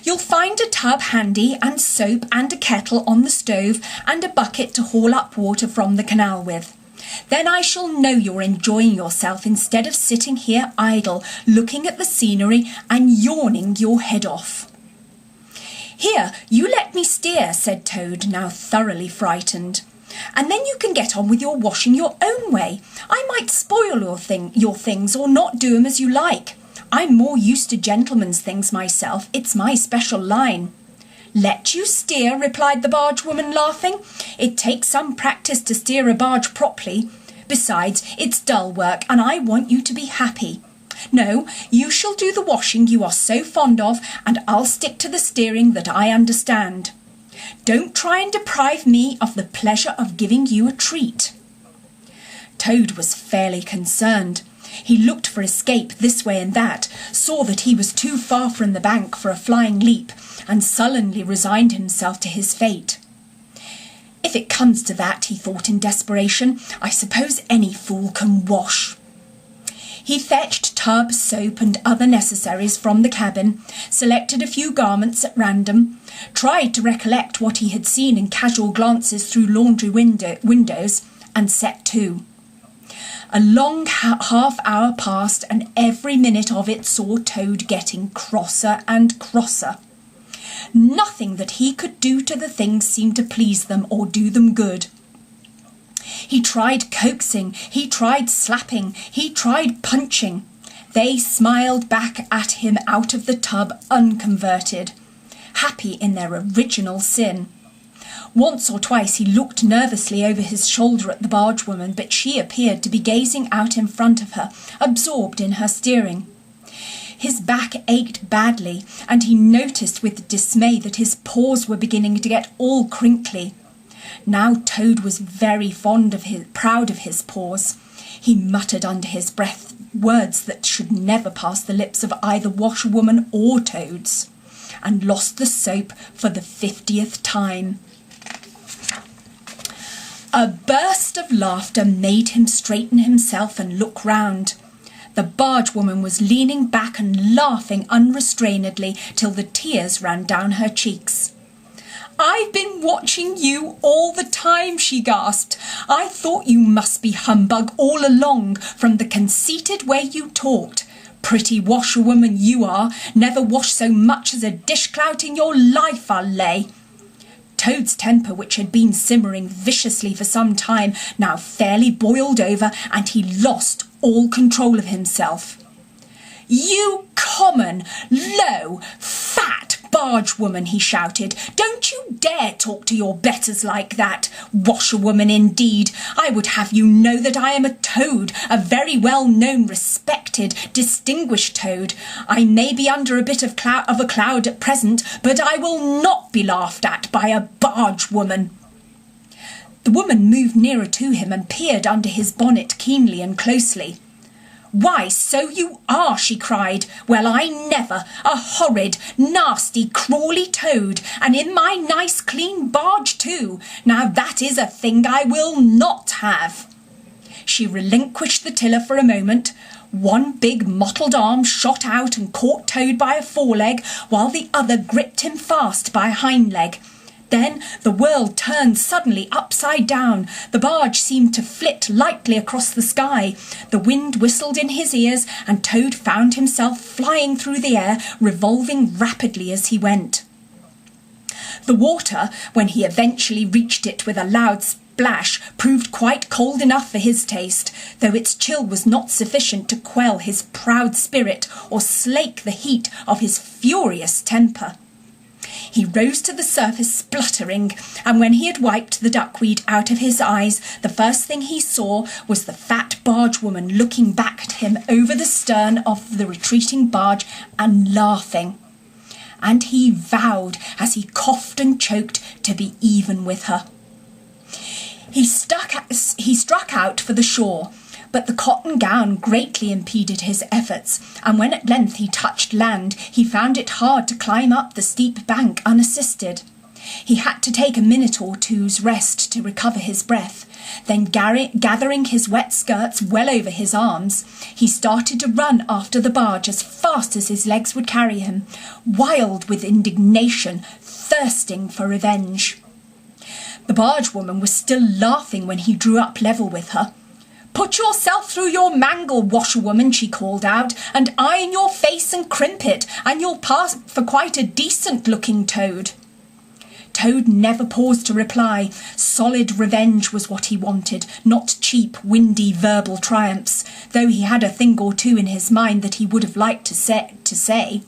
You'll find a tub handy and soap and a kettle on the stove and a bucket to haul up water from the canal with. Then I shall know you're enjoying yourself instead of sitting here idle, looking at the scenery and yawning your head off." "Here, you let me steer," said Toad, now thoroughly frightened. "And then you can get on with your washing your own way. I might spoil your things or not do 'em as you like. I'm more used to gentlemen's things myself. It's my special line." "Let you steer," replied the barge woman, laughing. "It takes some practice to steer a barge properly. Besides, it's dull work, and I want you to be happy. No, you shall do the washing you are so fond of, and I'll stick to the steering that I understand. Don't try and deprive me of the pleasure of giving you a treat." Toad was fairly concerned. He looked for escape this way and that, saw that he was too far from the bank for a flying leap, and sullenly resigned himself to his fate. "If it comes to that," he thought in desperation, "I suppose any fool can wash." He fetched tub, soap and other necessaries from the cabin, selected a few garments at random, tried to recollect what he had seen in casual glances through laundry windows, and set to. A long half-hour passed, and every minute of it saw Toad getting crosser and crosser. Nothing that he could do to the things seemed to please them or do them good. He tried coaxing, he tried slapping, he tried punching. They smiled back at him out of the tub unconverted, happy in their original sin. Once or twice he looked nervously over his shoulder at the barge woman, but she appeared to be gazing out in front of her, absorbed in her steering. His back ached badly, and he noticed with dismay that his paws were beginning to get all crinkly. Now Toad was very proud of his paws. He muttered under his breath words that should never pass the lips of either washerwoman or Toads, and lost the soap for the 50th time. A burst of laughter made him straighten himself and look round. The barge woman was leaning back and laughing unrestrainedly till the tears ran down her cheeks. "I've been watching you all the time," she gasped. "I thought you must be humbug all along, from the conceited way you talked. Pretty washerwoman you are, never washed so much as a dishclout in your life, I'll lay." Toad's temper, which had been simmering viciously for some time, now fairly boiled over, and he lost all control of himself. "You common, low, fat barge woman," he shouted. "Don't you dare talk to your betters like that. Washerwoman indeed. I would have you know that I am a Toad, a very well-known, respected, distinguished Toad. I may be under a bit of a cloud at present, but I will not be laughed at by a barge woman." The woman moved nearer to him and peered under his bonnet keenly and closely. "Why, so you are," she cried. "Well, I never! A horrid, nasty, crawly Toad, and in my nice clean barge too. Now that is a thing I will not have." She relinquished the tiller for a moment. One big mottled arm shot out and caught Toad by a foreleg, while the other gripped him fast by a hind leg. Then the world turned suddenly upside down. The barge seemed to flit lightly across the sky. The wind whistled in his ears, and Toad found himself flying through the air, revolving rapidly as he went. The water, when he eventually reached it with a loud splash, proved quite cold enough for his taste, though its chill was not sufficient to quell his proud spirit or slake the heat of his furious temper. He rose to the surface spluttering, and when he had wiped the duckweed out of his eyes, the first thing he saw was the fat barge woman looking back at him over the stern of the retreating barge and laughing. And he vowed, as he coughed and choked, to be even with her. He struck out for the shore, but the cotton gown greatly impeded his efforts, and when at length he touched land, he found it hard to climb up the steep bank unassisted. He had to take a minute or two's rest to recover his breath, Then gathering his wet skirts well over his arms, he started to run after the barge as fast as his legs would carry him, wild with indignation, thirsting for revenge. The barge woman was still laughing when he drew up level with her. "Put yourself through your mangle, washerwoman," she called out, "and iron your face and crimp it, and you'll pass for quite a decent-looking toad." Toad never paused to reply. Solid revenge was what he wanted, not cheap, windy verbal triumphs, though he had a thing or two in his mind that he would have liked to say.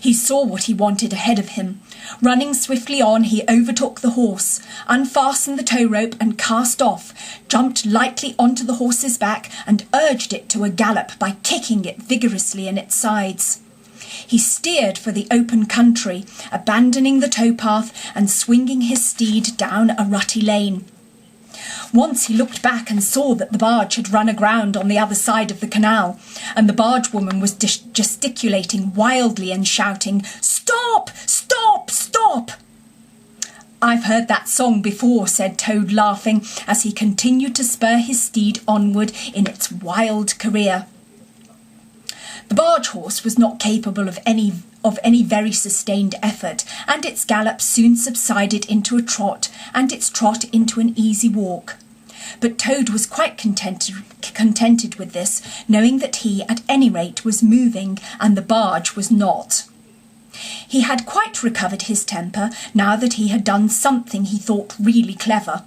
He saw what he wanted ahead of him. Running swiftly on, he overtook the horse, unfastened the tow rope and cast off, jumped lightly onto the horse's back and urged it to a gallop by kicking it vigorously in its sides. He steered for the open country, abandoning the towpath and swinging his steed down a rutty lane. Once he looked back and saw that the barge had run aground on the other side of the canal, and the barge woman was gesticulating wildly and shouting, "Stop! Stop! Stop!" "I've heard that song before," said Toad, laughing, as he continued to spur his steed onward in its wild career. The barge horse was not capable of any very sustained effort, and its gallop soon subsided into a trot, and its trot into an easy walk. But Toad was quite contented with this, knowing that he, at any rate, was moving, and the barge was not. He had quite recovered his temper now that he had done something he thought really clever,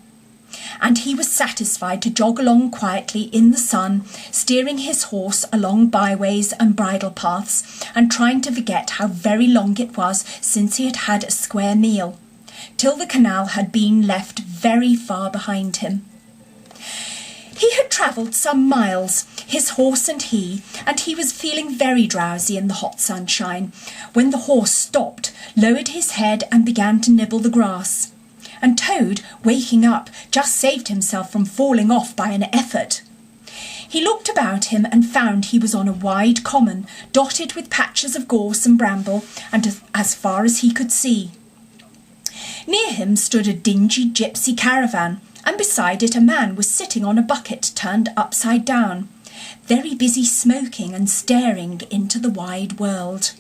and he was satisfied to jog along quietly in the sun, steering his horse along byways and bridle paths, and trying to forget how very long it was since he had had a square meal, till the canal had been left very far behind him. He had travelled some miles, his horse and he was feeling very drowsy in the hot sunshine, when the horse stopped, lowered his head and began to nibble the grass. And Toad, waking up, just saved himself from falling off by an effort. He looked about him and found he was on a wide common, dotted with patches of gorse and bramble, and as far as he could see. Near him stood a dingy gypsy caravan, and beside it a man was sitting on a bucket turned upside down, very busy smoking and staring into the wide world.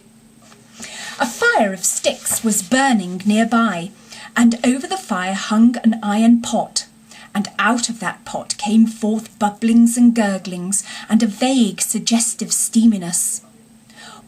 A fire of sticks was burning nearby, and over the fire hung an iron pot, and out of that pot came forth bubblings and gurglings, and a vague, suggestive steaminess.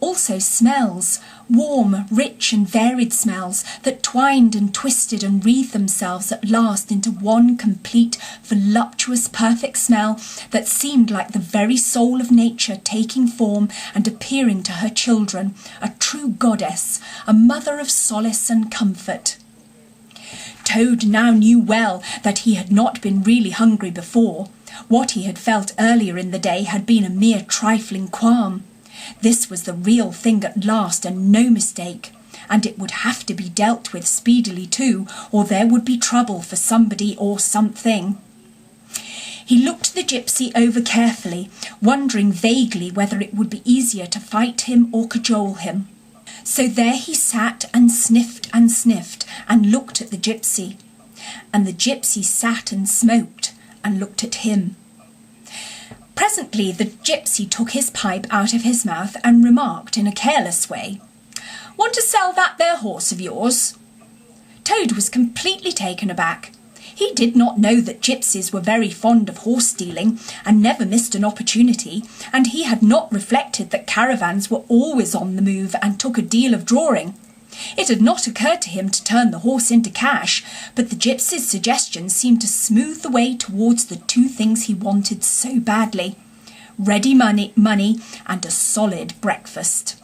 Also smells, warm, rich and varied smells that twined and twisted and wreathed themselves at last into one complete, voluptuous, perfect smell that seemed like the very soul of nature taking form and appearing to her children, a true goddess, a mother of solace and comfort. Toad now knew well that he had not been really hungry before. What he had felt earlier in the day had been a mere trifling qualm. This was the real thing at last, and no mistake, and it would have to be dealt with speedily too, or there would be trouble for somebody or something. He looked the gypsy over carefully, wondering vaguely whether it would be easier to fight him or cajole him. So there he sat and sniffed and looked at the gypsy, and the gypsy sat and smoked and looked at him. Presently the gypsy took his pipe out of his mouth and remarked in a careless way, "Want to sell that there horse of yours?" Toad was completely taken aback. He did not know that gypsies were very fond of horse stealing and never missed an opportunity, and he had not reflected that caravans were always on the move and took a deal of drawing. It had not occurred to him to turn the horse into cash, but the gypsy's suggestion seemed to smooth the way towards the two things he wanted so badly: ready money and a solid breakfast.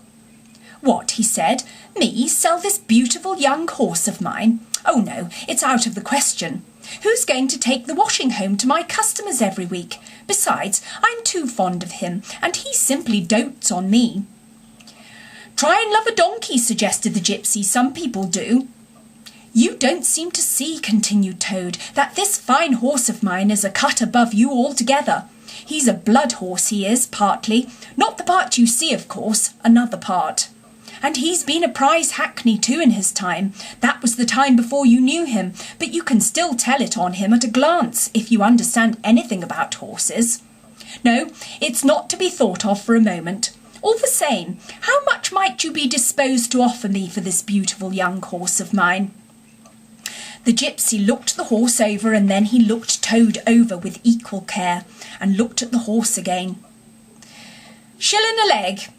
"What," he said, "me sell this beautiful young horse of mine? Oh no, it's out of the question. Who's going to take the washing home to my customers every week? Besides, I'm too fond of him, and he simply dotes on me." "Try and love a donkey," suggested the gypsy. "Some people do." "You don't seem to see," continued Toad, "that this fine horse of mine is a cut above you altogether. He's a blood horse, he is, partly. Not the part you see, of course, another part. And he's been a prize hackney too in his time. That was the time before you knew him, but you can still tell it on him at a glance, if you understand anything about horses. No, it's not to be thought of for a moment. All the same, how much might you be disposed to offer me for this beautiful young horse of mine?" The gypsy looked the horse over, and then he looked Toad over with equal care, and looked at the horse again. "Shilling a leg,"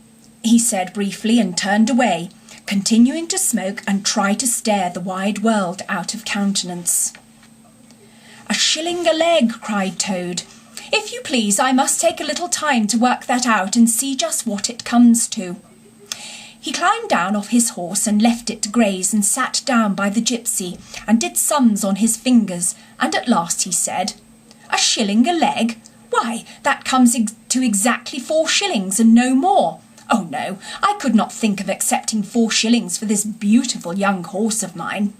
he said briefly, and turned away, continuing to smoke and try to stare the wide world out of countenance. "A shilling a leg," cried Toad. "If you please, I must take a little time to work that out and see just what it comes to." He climbed down off his horse and left it to graze, and sat down by the gypsy and did sums on his fingers, and at last he said, "A shilling a leg? Why, that comes to exactly 4 shillings and no more. Oh no, I could not think of accepting 4 shillings for this beautiful young horse of mine."